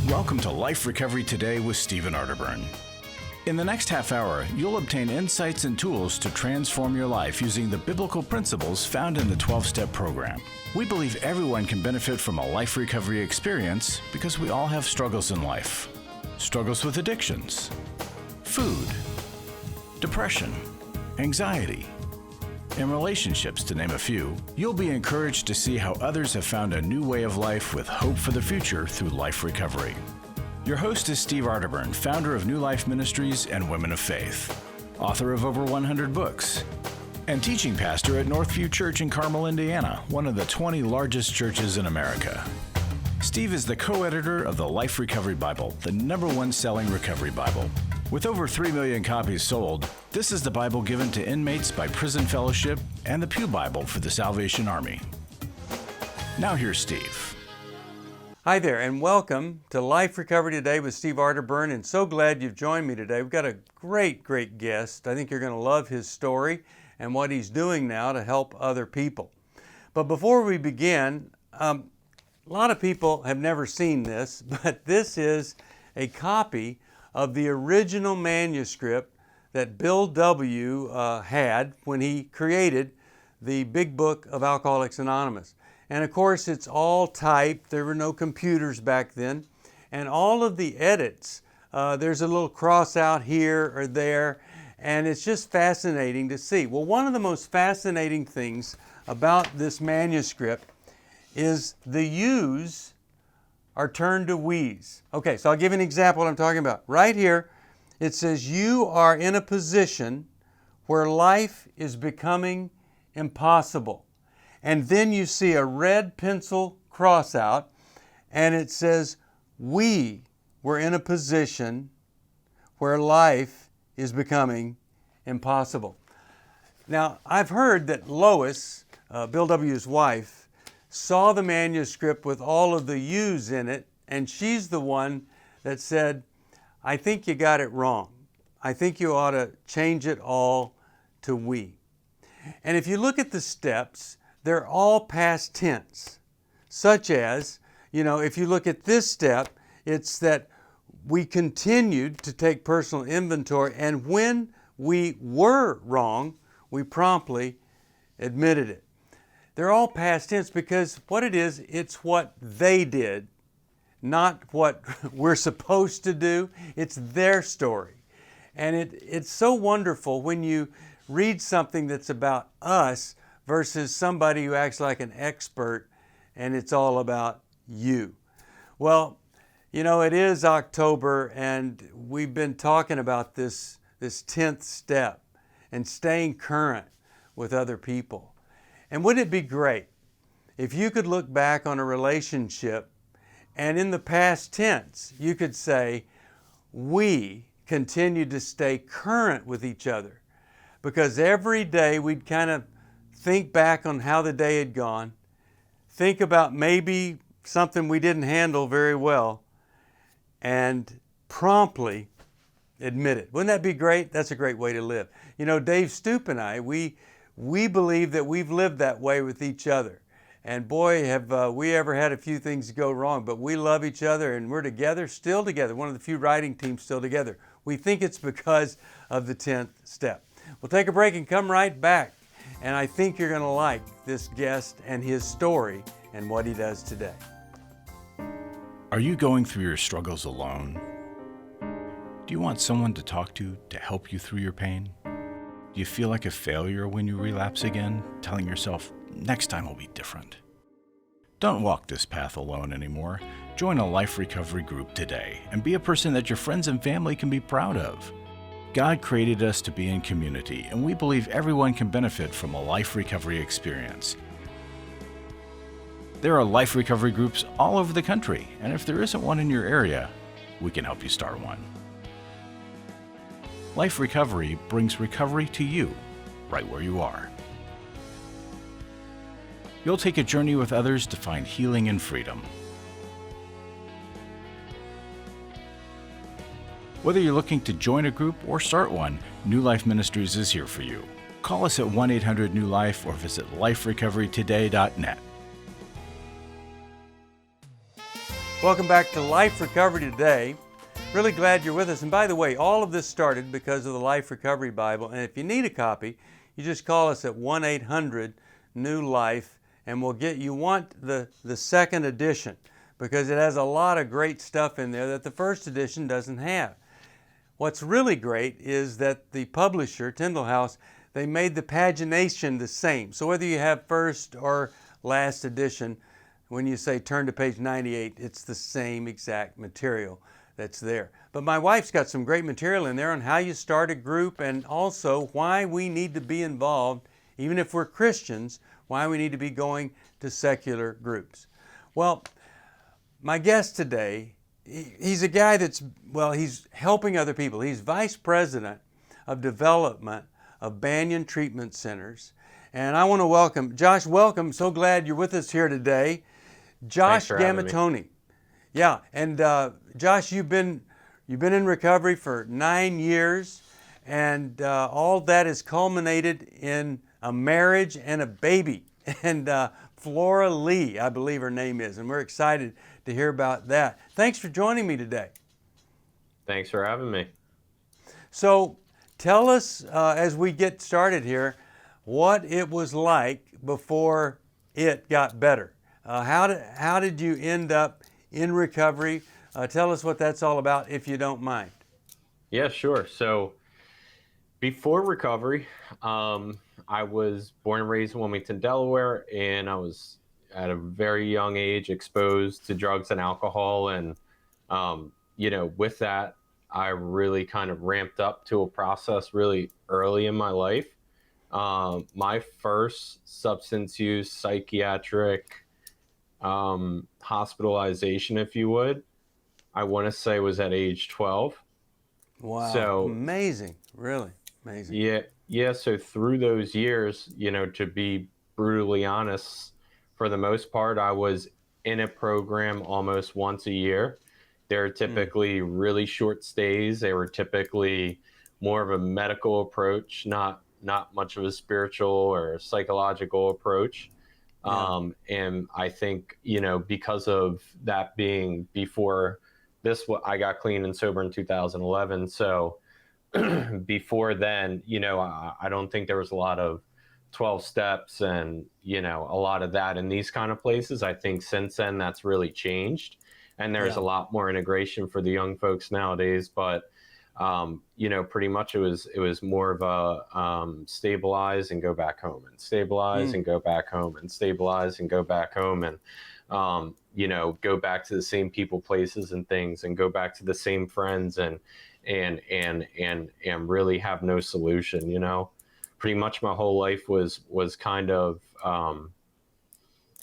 Welcome to Life Recovery Today with Stephen Arterburn. In the next half hour, you'll obtain insights and tools to transform your life using the biblical principles found in the 12-step program. We believe everyone can benefit from a life recovery experience because we all have struggles in life. Struggles with addictions, food, depression, anxiety, and relationships, to name a few. You'll be encouraged to see how others have found a new way of life with hope for the future through life recovery. Your host is Steve Arterburn, founder of New Life Ministries and Women of Faith, author of over 100 books, and teaching pastor at Northview Church in Carmel, Indiana, one of the 20 largest churches in America. Steve is the co-editor of the Life Recovery Bible, the #1 selling recovery Bible. With over 3 million copies sold, this is the Bible given to inmates by Prison Fellowship and the Pew Bible for the Salvation Army. Now here's Steve. Hi there, and welcome to Life Recovery Today with Steve Arterburn, and so glad you've joined me today. We've got a great guest. I think you're going to love his story and what he's doing now to help other people. But before we begin, a lot of people have never seen this, but this is a copy of the original manuscript that Bill W. had when he created the Big Book of Alcoholics Anonymous. And of course, it's all typed. There were no computers back then. And all of the edits, there's a little cross out here or there, and it's just fascinating to see. Well, one of the most fascinating things about this manuscript is the U's are turned to we's. Okay, so I'll give you an example of what I'm talking about. Right here, it says, you are in a position where life is becoming impossible. And then you see a red pencil cross out, and it says, we were in a position where life is becoming impossible. Now, I've heard that Lois, Bill W.'s wife, saw the manuscript with all of the U's in it, and she's the one that said, I think you got it wrong. I think you ought to change it all to we. And if you look at the steps, they're all past tense, such as, if you look at this step, it's that we continued to take personal inventory, and when we were wrong, we promptly admitted it. They're all past tense because what it is, it's what they did, not what we're supposed to do. It's their story. And it's so wonderful when you read something that's about us versus somebody who acts like an expert and it's all about you. Well, it is October and we've been talking about this 10th step and staying current with other people. And wouldn't it be great if you could look back on a relationship and in the past tense, you could say, we continued to stay current with each other, because every day we'd kind of think back on how the day had gone, think about maybe something we didn't handle very well, and promptly admit it. Wouldn't that be great? That's a great way to live. Dave Stoop and I, we believe that we've lived that way with each other. And boy, have we ever had a few things go wrong, but we love each other and we're together, still together. One of the few writing teams still together. We think it's because of the 10th step. We'll take a break and come right back. And I think you're going to like this guest and his story and what he does today. Are you going through your struggles alone? Do you want someone to talk to help you through your pain? Do you feel like a failure when you relapse again, telling yourself, next time will be different? Don't walk this path alone anymore. Join a life recovery group today and be a person that your friends and family can be proud of. God created us to be in community, and we believe everyone can benefit from a life recovery experience. There are life recovery groups all over the country, and if there isn't one in your area, we can help you start one. Life Recovery brings recovery to you, right where you are. You'll take a journey with others to find healing and freedom. Whether you're looking to join a group or start one, New Life Ministries is here for you. Call us at 1-800-NEW-LIFE or visit liferecoverytoday.net. Welcome back to Life Recovery Today. Really glad you're with us. And by the way, all of this started because of the Life Recovery Bible. And if you need a copy, you just call us at 1-800-NEW-LIFE and we'll get you. Want the second edition because it has a lot of great stuff in there that the first edition doesn't have. What's really great is that the publisher, Tyndall House, they made the pagination the same. So whether you have first or last edition, when you say turn to page 98, it's the same exact material that's there. But my wife's got some great material in there on how you start a group and also why we need to be involved, even if we're Christians, why we need to be going to secular groups. Well, my guest today, he's a guy that's, he's helping other people. He's vice president of development of Banyan treatment centers. And I want to welcome, Josh, welcome. So glad you're with us here today. Josh Gamaitoni. Yeah, and Josh, you've been in recovery for 9 years, and all that has culminated in a marriage and a baby. And Flora Lee, I believe her name is, and we're excited to hear about that. Thanks for joining me today. Thanks for having me. So tell us, as we get started here, what it was like before it got better. How did you end up in recovery? Tell us what that's all about, if you don't mind. Yeah, sure. So before recovery, I was born and raised in Wilmington, Delaware, and I was at a very young age exposed to drugs and alcohol. And, with that, I really kind of ramped up to a process really early in my life. My first substance use, psychiatric hospitalization, if you would, I want to say was at age 12. Wow. So amazing. Really amazing. Yeah. So through those years, to be brutally honest, for the most part, I was in a program almost once a year. They're typically really short stays. They were typically more of a medical approach, not much of a spiritual or psychological approach. Yeah. And I think, because of that being before this, I got clean and sober in 2011. So before then, I don't think there was a lot of 12 steps and, a lot of that in these kind of places. I think since then that's really changed and there's a lot more integration for the young folks nowadays. But pretty much it was more of a stabilize and go back home and stabilize and go back home and stabilize and go back home and go back to the same people, places, and things, and go back to the same friends and really have no solution. Pretty much my whole life was kind of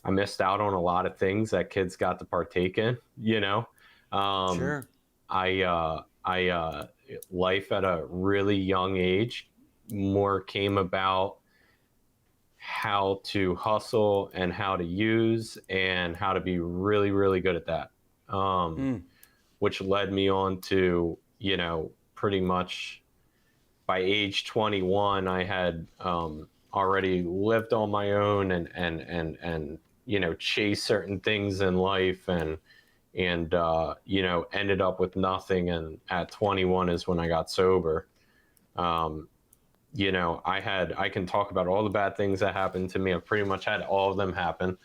I missed out on a lot of things that kids got to partake in. Sure. Life at a really young age more came about how to hustle and how to use and how to be really, really good at that. Which led me on to, pretty much by age 21, I had already lived on my own and chased certain things in life and ended up with nothing. And at 21 is when I got sober. I can talk about all the bad things that happened to me. I've pretty much had all of them happen.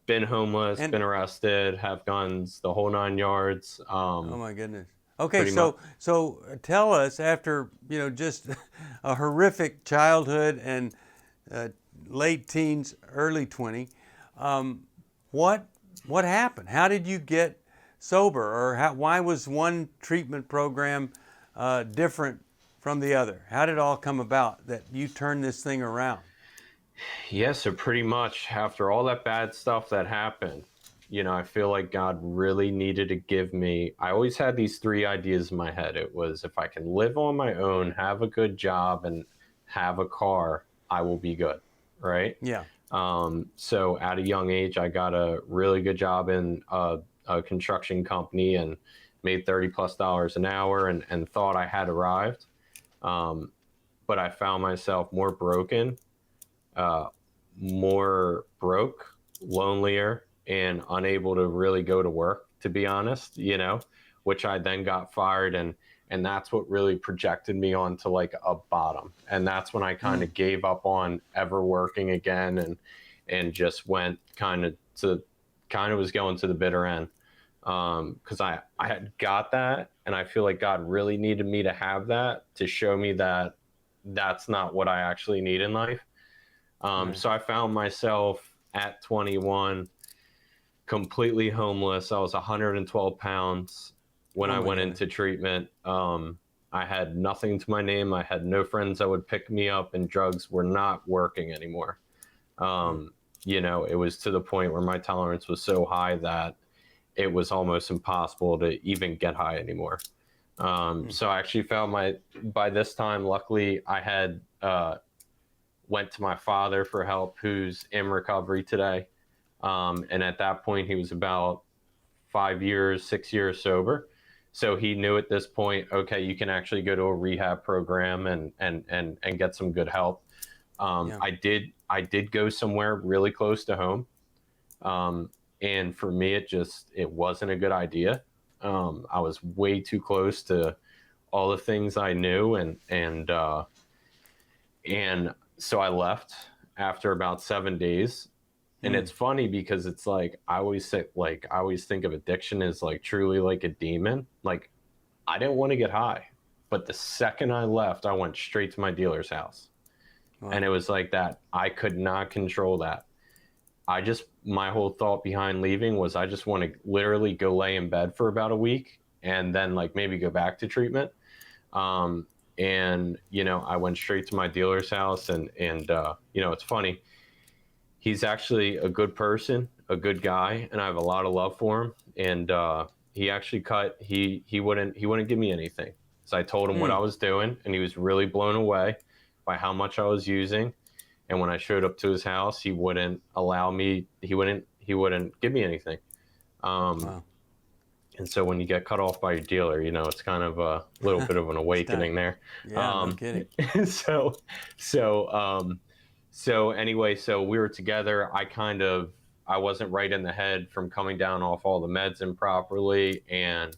Been homeless, been arrested, have guns, the whole 9 yards. Oh my goodness. Okay, so tell us, after just a horrific childhood and late teens, early 20, what happened? How did you get sober, or why was one treatment program different from the other? How did it all come about that you turned this thing around? Yeah, so pretty much after all that bad stuff that happened, I feel like God really needed to give me, I always had these 3 ideas in my head. It was, if I can live on my own, have a good job, and have a car, I will be good, right? Yeah. So at a young age, I got a really good job in a construction company and made $30+ an hour and thought I had arrived. But I found myself more broken, more broke, lonelier, and unable to really go to work, to be honest, you know, which I then got fired. And that's what really projected me onto like a bottom. And that's when I kind of gave up on ever working again, and just went kind of was going to the bitter end. Because I had got that, and I feel like God really needed me to have that to show me that that's not what I actually need in life. So I found myself at 21 completely homeless. I was 112 pounds when I went into treatment. I had nothing to my name. I had no friends that would pick me up, and drugs were not working anymore. You know, it was to the point where my tolerance was so high that it was almost impossible to even get high anymore. So I actually found by this time, luckily, I had went to my father for help, who's in recovery today. And at that point, he was about 6 years sober. So he knew at this point, okay, you can actually go to a rehab program and get some good help. I did go somewhere really close to home. And for me, it wasn't a good idea. I was way too close to all the things I knew. And so I left after about 7 days. And it's funny because it's like, I always think of addiction as like truly like a demon. Like, I didn't want to get high, but the second I left, I went straight to my dealer's house. Wow. And it was like that. I could not control that. My whole thought behind leaving was I just want to literally go lay in bed for about a week and then like maybe go back to treatment. And, you know, I went straight to my dealer's house and you know, it's funny. He's actually a good person, a good guy, and I have a lot of love for him. And he actually he wouldn't give me anything. So I told him what I was doing, and he was really blown away by how much I was using. And when I showed up to his house, he wouldn't allow me. He wouldn't give me anything. Wow. And so when you get cut off by your dealer, you know, it's kind of a little bit of an awakening there. Yeah, no kidding. So anyway, so we were together. I wasn't right in the head from coming down off all the meds improperly. And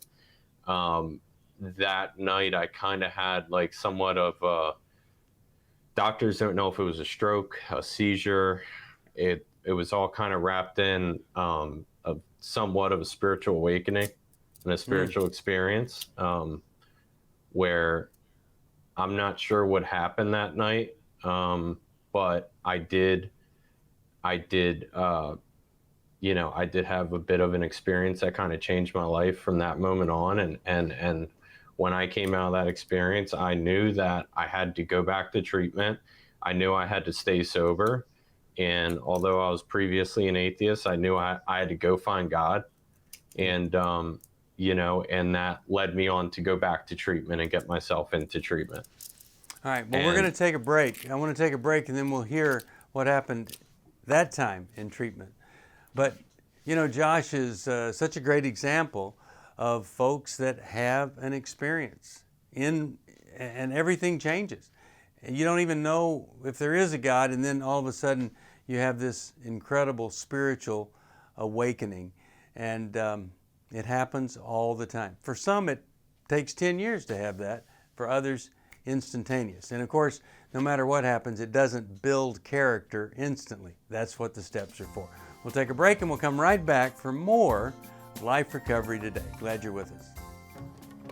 that night I kind of had like somewhat of doctors don't know if it was a stroke, a seizure. It was all kind of wrapped in somewhat of a spiritual awakening and a spiritual experience where I'm not sure what happened that night. But I did have a bit of an experience that kind of changed my life from that moment on. And when I came out of that experience, I knew that I had to go back to treatment. I knew I had to stay sober. And although I was previously an atheist, I knew I had to go find God. And, you know, and that led me on to go back to treatment and get myself into treatment. All right, well, we're going to take a break. I want to take a break, and then we'll hear what happened that time in treatment. But, you know, Josh is such a great example of folks that have an experience and everything changes. And you don't even know if there is a God, and then all of a sudden you have this incredible spiritual awakening. And it happens all the time. For some, it takes 10 years to have that. For others, instantaneous. And of course, no matter what happens, it doesn't build character instantly. That's what the steps are for. We'll take a break and we'll come right back for more Life Recovery Today. Glad you're with us.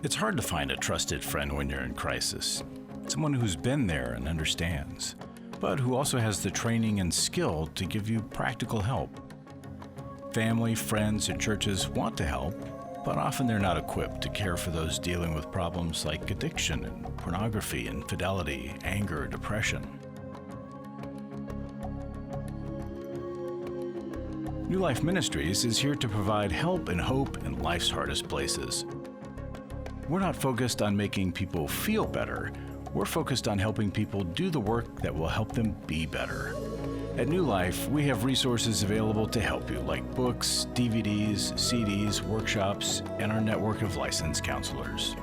It's hard to find a trusted friend when you're in crisis. Someone who's been there and understands, but who also has the training and skill to give you practical help. Family, friends, and churches want to help, but often they're not equipped to care for those dealing with problems like addiction and pornography, infidelity, anger, depression. New Life Ministries is here to provide help and hope in life's hardest places. We're not focused on making people feel better. We're focused on helping people do the work that will help them be better. At New Life, we have resources available to help you, like books, DVDs, CDs, workshops, and our network of licensed counselors.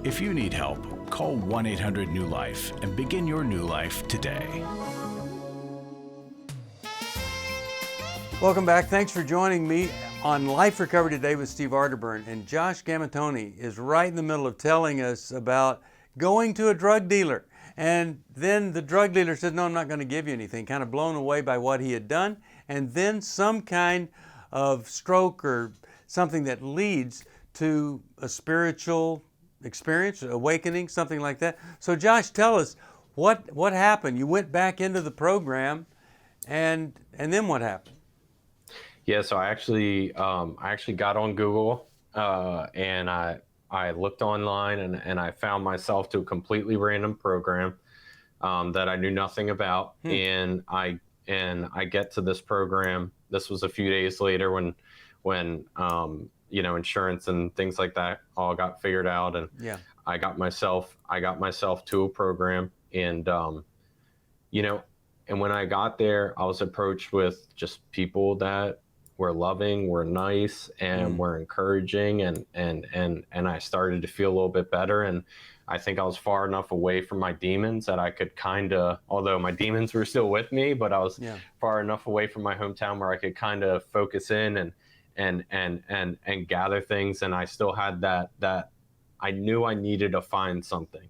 If you need help, call 1-800-NEW-LIFE and begin your new life today. Welcome back. Thanks for joining me on Life Recovery Today with Steve Arterburn. And Josh Gamaitoni is right in the middle of telling us about going to a drug dealer. And then the drug dealer says, no, I'm not going to give you anything, kind of blown away by what he had done. And then some kind of stroke or something that leads to a spiritual experience, awakening, something like that. So Josh, tell us what happened. You went back into the program, and then what happened? Yeah, so I actually got on Google and I looked online and I found myself to a completely random program that I knew nothing about. And I get to this program. This was a few days later when insurance and things like that all got figured out, and I got myself to a program, and and when I got there, I was approached with just people that were loving, were nice, and were encouraging, and I started to feel a little bit better. And I think I was far enough away from my demons that I could although my demons were still with me, but I was far enough away from my hometown where I could kind of focus in and gather things. And I still had that I knew I needed to find something.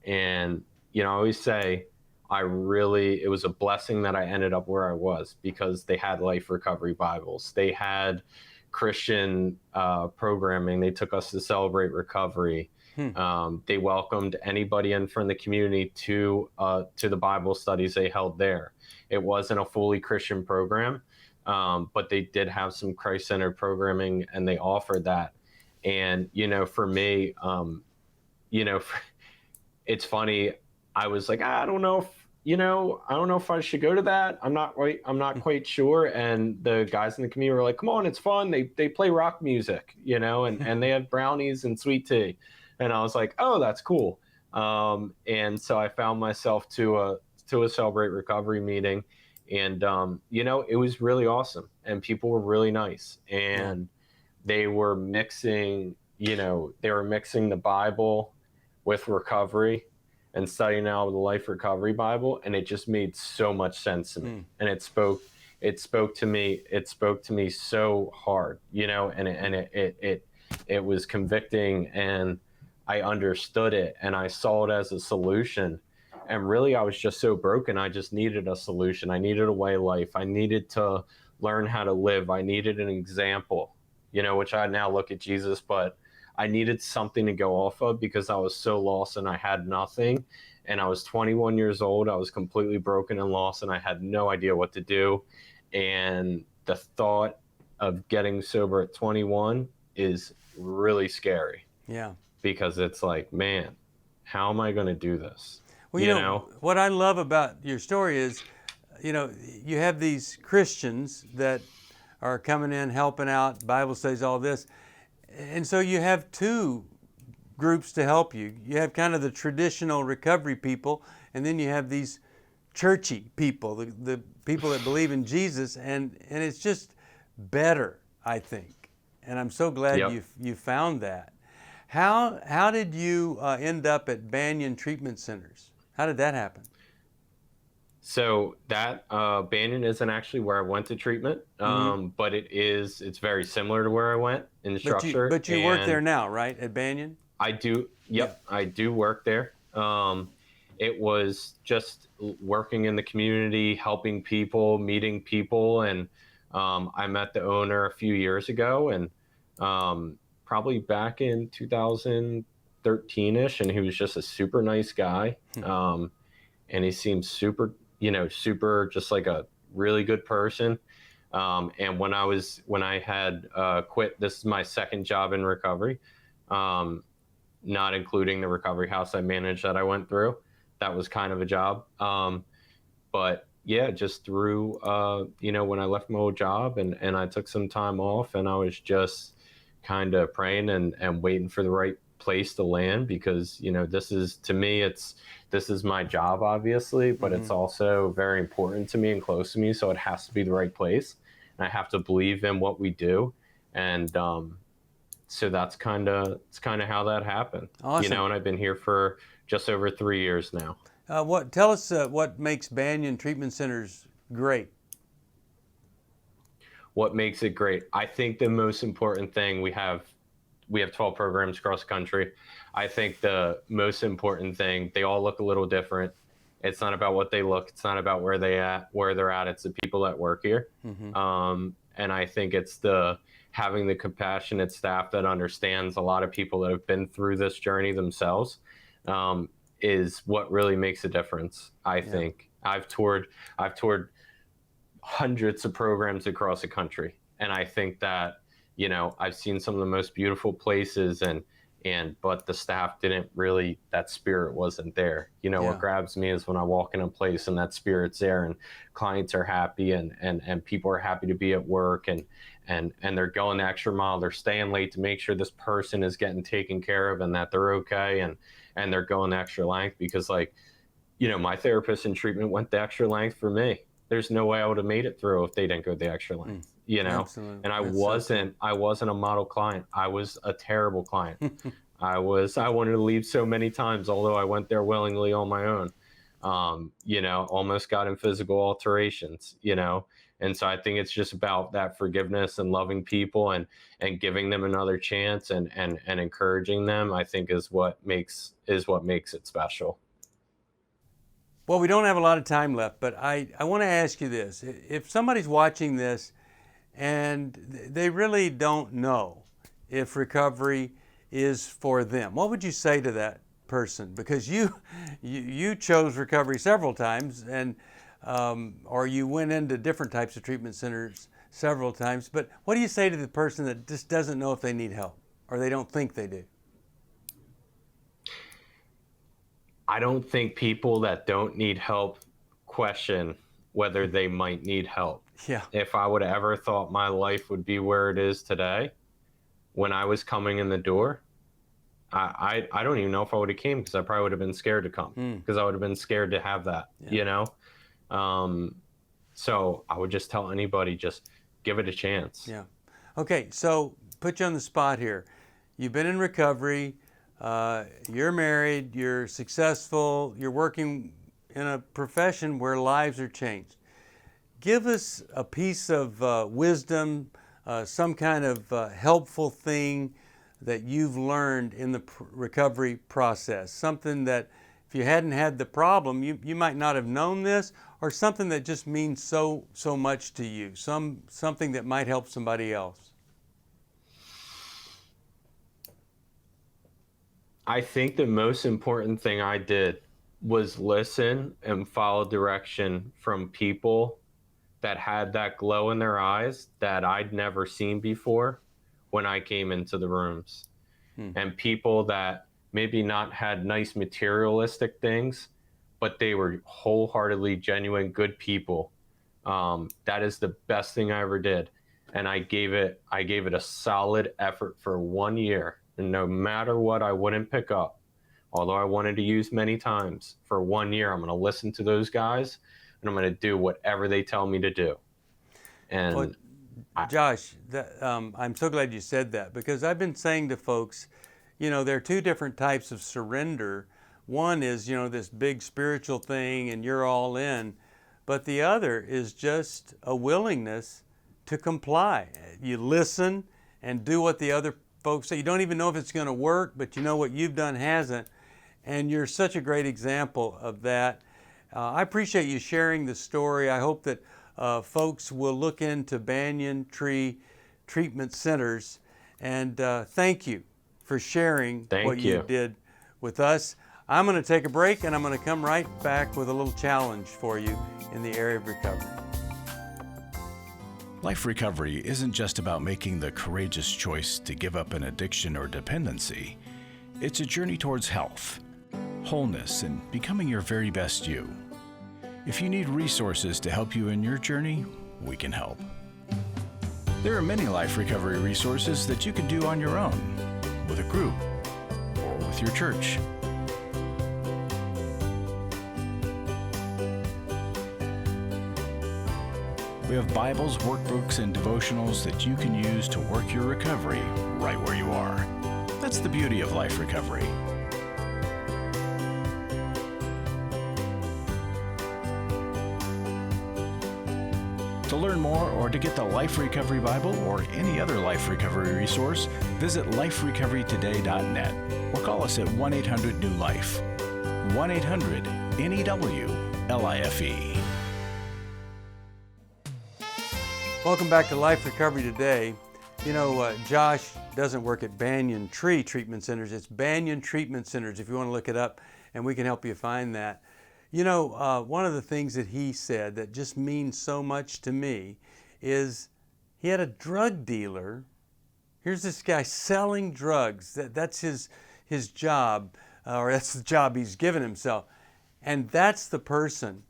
And, I always say, it was a blessing that I ended up where I was, because they had Life Recovery Bibles. They had Christian programming. They took us to Celebrate Recovery. They welcomed anybody in from the community to the Bible studies they held there. It wasn't a fully Christian program, but they did have some Christ-centered programming, and they offered that. And, for me, it's funny. I was like, I don't know if I should go to that. I'm not quite sure. And the guys in the community were like, come on, it's fun. They play rock music, and they have brownies and sweet tea. And I was like, oh, that's cool. And so I found myself to a Celebrate Recovery meeting, and it was really awesome, and people were really nice, and they were mixing the Bible with recovery and studying out the Life Recovery Bible, and it just made so much sense to me. And it spoke to me so hard, and it was convicting, and I understood it, and I saw it as a solution. And really, I was just so broken. I just needed a solution. I needed a way of life. I needed to learn how to live. I needed an example, which I now look at Jesus, but I needed something to go off of, because I was so lost and I had nothing. And I was 21 years old. I was completely broken and lost, and I had no idea what to do. And the thought of getting sober at 21 is really scary. Yeah. Because it's like, man, how am I going to do this? Well, what I love about your story is, you have these Christians that are coming in, helping out, Bible studies, all this. And so you have two groups to help you. You have kind of the traditional recovery people, and then you have these churchy people, the people that believe in Jesus, and it's just better, I think. And I'm so glad you found that. How did you end up at Banyan treatment centers? How did that happen? So that Banyan isn't actually where I went to treatment, but it's very similar to where I went in the structure. But you work there now, right, at Banyan? I do. Yep, yeah. I do work there. It was just working in the community, helping people, meeting people, and I met the owner a few years ago, and probably back in 2013-ish, and he was just a super nice guy, and he seemed super just like a really good person. And when I had quit, this is my second job in recovery, not including the recovery house I managed that I went through. That was kind of a job. But yeah, just through, when I left my old job and I took some time off, and I was just kind of praying and waiting for the right place to land, because, this is my job, obviously, but it's also very important to me and close to me. So it has to be the right place, and I have to believe in what we do. And, So that's kind of how that happened. Awesome. You know, and I've been here for just over 3 years now. Tell us what makes Banyan Treatment Centers great. What makes it great? I think the most important thing, we have 12 programs across the country. I think the most important thing, they all look a little different. It's not about what they look. It's not about where they're at. It's the people that work here. Mm-hmm. And I think it's having the compassionate staff that understands a lot of people that have been through this journey themselves, is what really makes a difference. I think I've toured hundreds of programs across the country. And I think that, you know, I've seen some of the most beautiful places but the staff didn't really, that spirit wasn't there. You know, what grabs me is when I walk in a place and that spirit's there and clients are happy and people are happy to be at work and they're going the extra mile. They're staying late to make sure this person is getting taken care of and that they're okay. And they're going the extra length because, like, you know, my therapist in treatment went the extra length for me. There's no way I would have made it through if they didn't go the extra length, you know? Absolutely. And I wasn't a model client. I was a terrible client. I wanted to leave so many times, although I went there willingly on my own. You know, almost got in physical alterations, you know? And so I think it's just about that forgiveness and loving people and giving them another chance and encouraging them, I think is what makes it special. Well, we don't have a lot of time left, but I want to ask you this. If somebody's watching this and they really don't know if recovery is for them, what would you say to that person? Because you chose recovery several times, and or you went into different types of treatment centers several times, but what do you say to the person that just doesn't know if they need help or they don't think they do? I don't think people that don't need help question whether they might need help. Yeah. If I would have ever thought my life would be where it is today, when I was coming in the door, I don't even know if I would have came, because I probably would have been scared to come, because I would have been scared to have that, you know? So I would just tell anybody, just give it a chance. Yeah. Okay, so put you on the spot here. You've been in recovery. You're married, you're successful, you're working in a profession where lives are changed. Give us a piece of wisdom, some kind of helpful thing that you've learned in the recovery process, something that if you hadn't had the problem, you might not have known this, or something that just means so much to you, something that might help somebody else. I think the most important thing I did was listen and follow direction from people that had that glow in their eyes that I'd never seen before when I came into the rooms. And people that maybe not had nice materialistic things, but they were wholeheartedly genuine, good people. That is the best thing I ever did. And I gave it a solid effort for 1 year. And no matter what, I wouldn't pick up. Although I wanted to use many times, for 1 year, I'm going to listen to those guys and I'm going to do whatever they tell me to do. And well, Josh, I'm so glad you said that, because I've been saying to folks, you know, there are two different types of surrender. One is, you know, this big spiritual thing and you're all in, but the other is just a willingness to comply. You listen and do what the other folks say. You don't even know if it's going to work, but you know what you've done hasn't. And you're such a great example of that. I appreciate you sharing the story. I hope that folks will look into Banyan Tree Treatment Centers. And thank you for sharing what you did with us. I'm going to take a break, and I'm going to come right back with a little challenge for you in the area of recovery. Life recovery isn't just about making the courageous choice to give up an addiction or dependency. It's a journey towards health, wholeness, and becoming your very best you. If you need resources to help you in your journey, we can help. There are many life recovery resources that you can do on your own, with a group, or with your church. We have Bibles, workbooks, and devotionals that you can use to work your recovery right where you are. That's the beauty of Life Recovery. To learn more or to get the Life Recovery Bible or any other life recovery resource, visit liferecoverytoday.net or call us at 1-800-NEW-LIFE. 1-800-NEW-LIFE. Welcome back to Life Recovery Today. You know, Josh doesn't work at Banyan Tree Treatment Centers. It's Banyan Treatment Centers, if you want to look it up, and we can help you find that. You know, one of the things that he said that just means so much to me is he had a drug dealer. Here's this guy selling drugs. That's his job, or that's the job he's given himself. And that's the person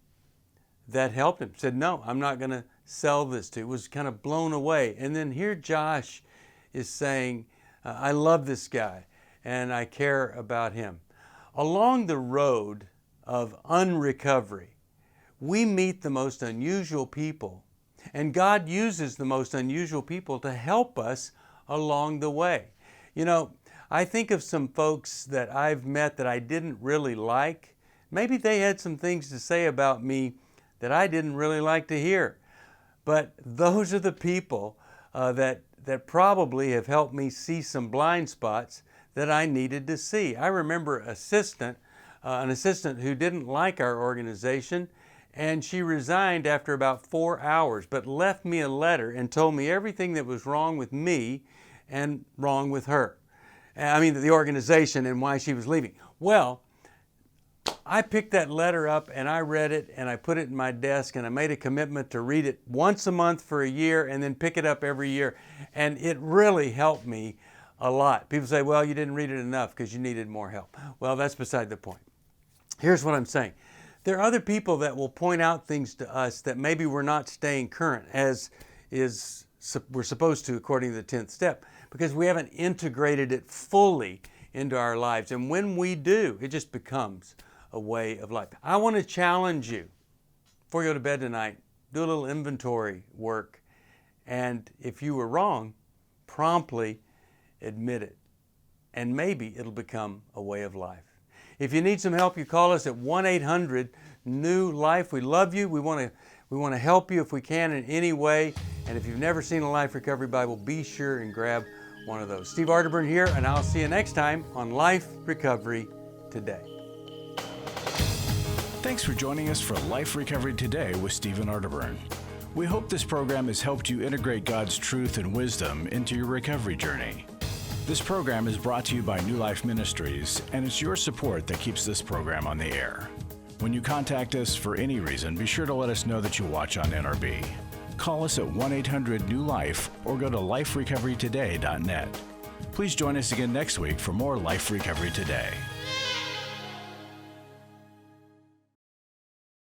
that helped him. Said, no, I'm not going to sell this to you. Was kind of blown away. And then here Josh is saying, I love this guy and I care about him. Along the road of unrecovery, we meet the most unusual people, and God uses the most unusual people to help us along the way. You know, I think of some folks that I've met that I didn't really like. Maybe they had some things to say about me that I didn't really like to hear. But those are the people that probably have helped me see some blind spots that I needed to see. I remember an assistant who didn't like our organization, and she resigned after about 4 hours, but left me a letter and told me everything that was wrong with me and wrong with her. I mean, the organization and why she was leaving. Well, I picked that letter up and I read it and I put it in my desk and I made a commitment to read it once a month for a year and then pick it up every year. And it really helped me a lot. People say, well, you didn't read it enough because you needed more help. Well, that's beside the point. Here's what I'm saying. There are other people that will point out things to us that maybe we're not staying current as we're supposed to according to the 10th step, because we haven't integrated it fully into our lives. And when we do, it just becomes a way of life. I want to challenge you before you go to bed tonight, do a little inventory work. And if you were wrong, promptly admit it. And maybe it'll become a way of life. If you need some help, you call us at 1-800-NEW-LIFE. We love you. We want to help you if we can in any way. And if you've never seen a Life Recovery Bible, be sure and grab one of those. Steve Arterburn here, and I'll see you next time on Life Recovery Today. Thanks for joining us for Life Recovery Today with Stephen Arterburn. We hope this program has helped you integrate God's truth and wisdom into your recovery journey. This program is brought to you by New Life Ministries, and it's your support that keeps this program on the air. When you contact us for any reason, be sure to let us know that you watch on NRB. Call us at 1-800-NEW-LIFE or go to liferecoverytoday.net. Please join us again next week for more Life Recovery Today.